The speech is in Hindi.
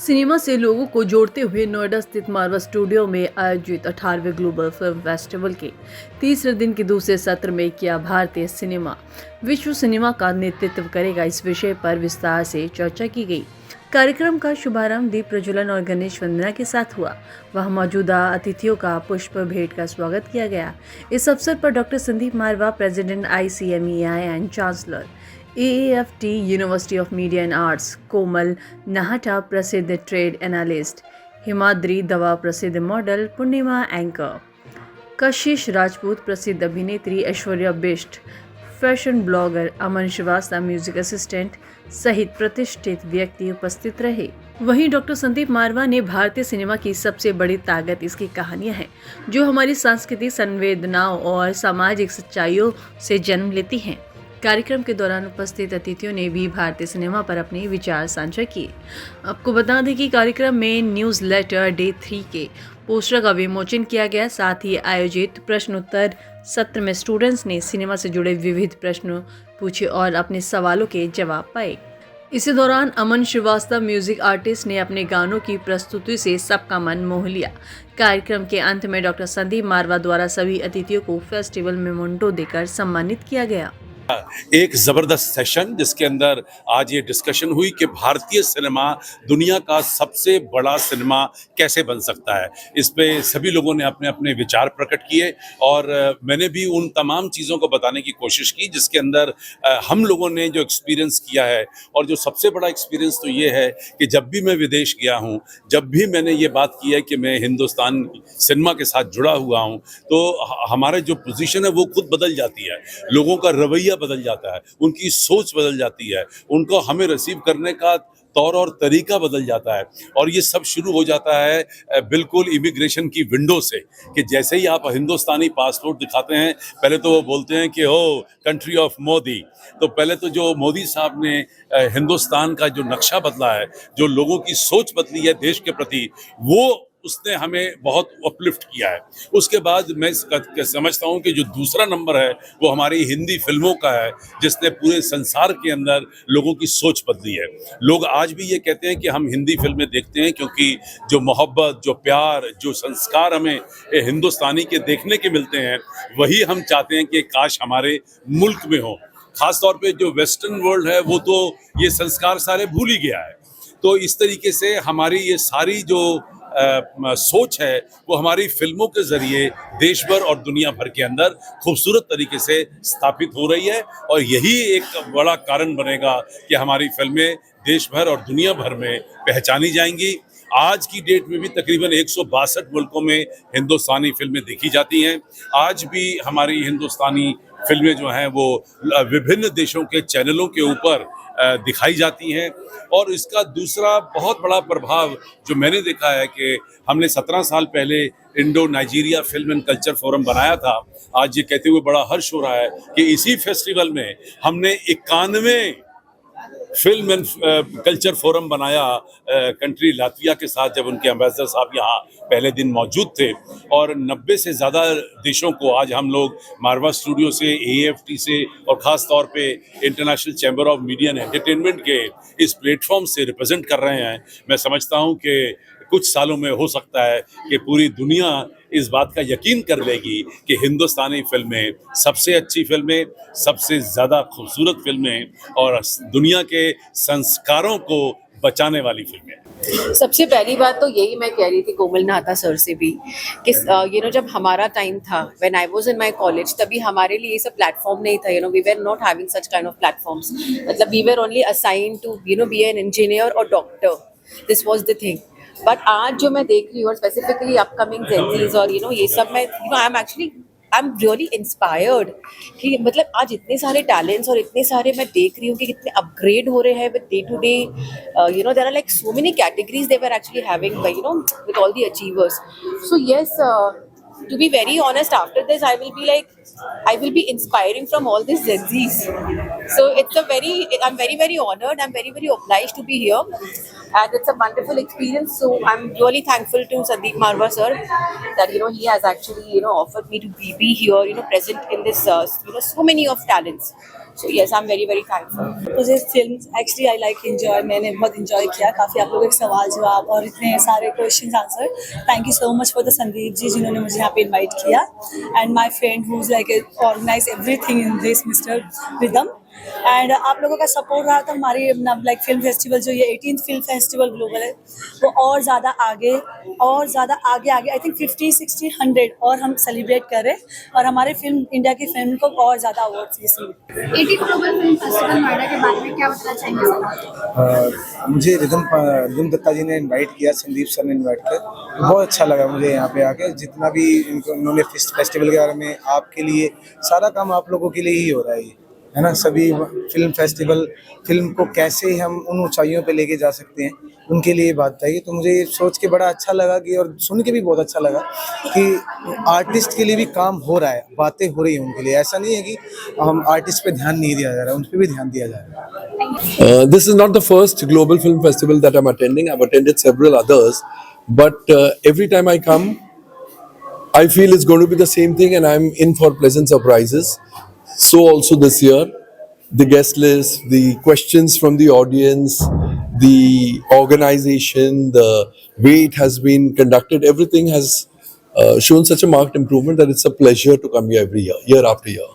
सिनेमा से लोगों को जोड़ते हुए नोएडा स्थित मारवा स्टूडियो में आयोजित 18वें ग्लोबल फिल्म फेस्टिवल के तीसरे दिन के दूसरे सत्र में क्या भारतीय सिनेमा विश्व सिनेमा का नेतृत्व करेगा, इस विषय पर विस्तार से चर्चा की गई। कार्यक्रम का शुभारंभ दीप प्रज्वलन और गणेश वंदना के साथ हुआ। वहां मौजूदा अतिथियों का पुष्प भेंट का स्वागत किया गया। इस अवसर पर doctor Sandeep Marwah, president ICMEI and chancellor AAFT university of media and arts, Komal Nahta प्रसिद्ध ट्रेड एनालिस्ट, हिमाद्री दवा प्रसिद्ध मॉडल, पूर्णिमा एंकर, कशिश राजपूत प्रसिद्ध अभिनेत्री, ऐश्वर्या बिष्ट फैशन ब्लॉगर, अमन श्रीवास्तव म्यूजिक असिस्टेंट सहित प्रतिष्ठित व्यक्ति उपस्थित रहे। वहीं डॉक्टर संदीप मारवा ने भारतीय सिनेमा की सबसे बड़ी ताकत इसकी कहानियां हैं, जो हमारी सांस्कृतिक संवेदनाओं और सामाजिक सच्चाइयों से जन्म लेती हैं। कार्यक्रम के दौरान उपस्थित अतिथियों ने भी भारतीय सिनेमा पर अपने विचार साझा किए। आपको बता दें कि कार्यक्रम में न्यूज़ लेटर डे 3 के पोस्टर का विमोचन किया गया। साथ ही आयोजित प्रश्नोत्तर सत्र में स्टूडेंट्स ने सिनेमा से जुड़े विविध प्रश्न पूछे और अपने सवालों के जवाब पाए। इसी दौरान अमन श्रीवास्तव म्यूजिक आर्टिस्ट ने अपने गानों की प्रस्तुति से सबका मन मोह लिया। कार्यक्रम के अंत में डॉक्टर संदीप मारवा द्वारा सभी अतिथियों को फेस्टिवल मेमोंटो देकर सम्मानित किया गया। एक जबरदस्त सेशन जिसके अंदर आज ये डिस्कशन हुई कि भारतीय सिनेमा दुनिया का सबसे बड़ा सिनेमा कैसे बन सकता है। इस पे सभी लोगों ने अपने अपने विचार प्रकट किए और मैंने भी उन तमाम चीज़ों को बताने की कोशिश की जिसके अंदर हम लोगों ने जो एक्सपीरियंस किया है। और जो सबसे बड़ा एक्सपीरियंस तो ये है कि जब भी मैं विदेश गया हूँ, जब भी मैंने ये बात की है कि मैं हिंदुस्तान सिनेमा के साथ जुड़ा हुआ हूँ, तो हमारे जो पोजीशन है वो खुद बदल जाती है। लोगों का रवैया बदल जाता है, उनकी सोच बदल जाती है, उनको हमें रिसीव करने का तौर और तरीका बदल जाता है। और ये सब शुरू हो जाता है बिल्कुल इमिग्रेशन की विंडो से कि जैसे ही आप हिंदुस्तानी पासपोर्ट दिखाते हैं, पहले तो वो बोलते हैं कि हो कंट्री ऑफ मोदी। तो पहले तो जो मोदी साहब ने हिंदुस्तान का जो नक्शा बदला है, जो लोगों की सोच बदली है देश के प्रति, वो उसने हमें बहुत अपलिफ्ट किया है। उसके बाद मैं समझता हूँ कि जो दूसरा नंबर है वो हमारी हिंदी फिल्मों का है, जिसने पूरे संसार के अंदर लोगों की सोच बदली है। लोग आज भी ये कहते हैं कि हम हिंदी फिल्में देखते हैं क्योंकि जो मोहब्बत, जो प्यार, जो संस्कार हमें हिंदुस्तानी के देखने के मिलते हैं, वही हम चाहते हैं कि काश हमारे मुल्क में हो। खास तौर पे जो वेस्टर्न वर्ल्ड है वो तो ये संस्कार सारे भूल ही गया है। तो इस तरीके से हमारी ये सारी जो सोच है वो हमारी फिल्मों के जरिए देश भर और दुनिया भर के अंदर खूबसूरत तरीके से स्थापित हो रही है। और यही एक बड़ा कारण बनेगा कि हमारी फिल्में देश भर और दुनिया भर में पहचानी जाएंगी। आज की डेट में भी तकरीबन 162 मुल्कों में हिंदुस्तानी फिल्में देखी जाती हैं। आज भी हमारी हिंदुस्तानी फिल्में जो हैं वो विभिन्न देशों के चैनलों के ऊपर दिखाई जाती हैं। और इसका दूसरा बहुत बड़ा प्रभाव जो मैंने देखा है कि हमने 17 साल पहले Indo Nigeria film and culture forum बनाया था। आज ये कहते हुए बड़ा हर्ष हो रहा है कि इसी फेस्टिवल में हमने 91 फिल्म एंड कल्चर फोरम बनाया कंट्री लातविया के साथ, जब उनके एम्बेसडर साहब यहाँ पहले दिन मौजूद थे। और 90 से ज़्यादा देशों को आज हम लोग मारवा स्टूडियो से, AAFT से और ख़ास तौर पे international chamber of media and entertainment के इस प्लेटफॉर्म से रिप्रेजेंट कर रहे हैं। मैं समझता हूँ कि कुछ सालों में हो सकता है कि पूरी दुनिया इस बात का यकीन कर लेगी कि हिंदुस्तानी फिल्में सबसे अच्छी फिल्में, सबसे ज़्यादा खूबसूरत फिल्में और दुनिया के संस्कारों को बचाने वाली फिल्में। सबसे पहली बात तो यही मैं कह रही थी कोमल नाहटा सर से भी कि जब हमारा टाइम था, when I was in my college, तभी हमारे लिए ये सब प्लेटफॉर्म नहीं था। We were not having such kind of platforms. मतलब we were only assigned to be an engineer और doctor. This was the thing. But आज जो मैं देख रही हूँ, स्पेसिफिकली अपकमिंग जेनजीज और ये सब, मैं आई एम रियली इंस्पायर्ड कि मतलब आज इतने सारे टैलेंट्स और इतने सारे मैं देख रही हूँ कि कितने अपग्रेड हो रहे हैं with day to day. There are like so many categories they were actually having with all the achievers. So yes, to be very honest, after this I will be inspiring from all these Gen Zs. So I'm very, very honored. I'm very, very obliged to be here, and it's a wonderful experience. So I'm really thankful to Sandeep Marwa sir that he has actually offered me to be here, present in this so many of talents. So yes, I'm very very thankful. मुझे film actually I like enjoy, मैंने बहुत इंजॉय किया काफ़ी, आप लोगों के सवाल जवाब और इतने सारे questions answer. Thank you so much for the Sandeep ji जिन्होंने मुझे यहाँ पे इनवाइट किया, and my friend who is like organise everything in this mister Ridham, and आप लोगों का सपोर्ट रहा तो हमारी लाइक फिल्म फेस्टिवल जो ये 18th फिल्म फेस्टिवल ग्लोबल है वो और ज़्यादा आगे आई थिंक 50, 60, 100 और हम सेलिब्रेट करें और हमारे फिल्म इंडिया की फिल्म को और ज़्यादा awards receive. 18 global film festival Noida के बारे में क्या बताना चाहेंगे सर? मुझे रिदम दत्ता जी ने इनवाइट किया, संदीप सर ने इनवाइट किया, बहुत अच्छा लगा मुझे यहाँ पे आके। जितना भी उन्होंने फेस्टिवल के बारे में आपके लिए सारा काम आप लोगों के लिए ही हो रहा है ना। सभी फिल्म फेस्टिवल फिल्म को कैसे हम उन ऊंचाइयों पे लेके जा सकते हैं उनके लिए बात बताइए। तो मुझे ये सोच के बड़ा अच्छा लगा कि, और सुन के भी बहुत अच्छा लगा कि आर्टिस्ट के लिए भी काम हो रहा है, बातें हो रही हैं उनके लिए। ऐसा नहीं है कि हम आर्टिस्ट पे ध्यान नहीं दिया जा रहा है, उन पर भी ध्यान दिया जा रहा है। This is not the first global film festival that I'm attending. I've attended several others, but every time I come, I feel it's going to be the same thing, and I'm in for pleasant surprises. So also this year, the guest list, the questions from the audience, the organization, the way it has been conducted, everything has shown such a marked improvement that it's a pleasure to come here every year, year after year.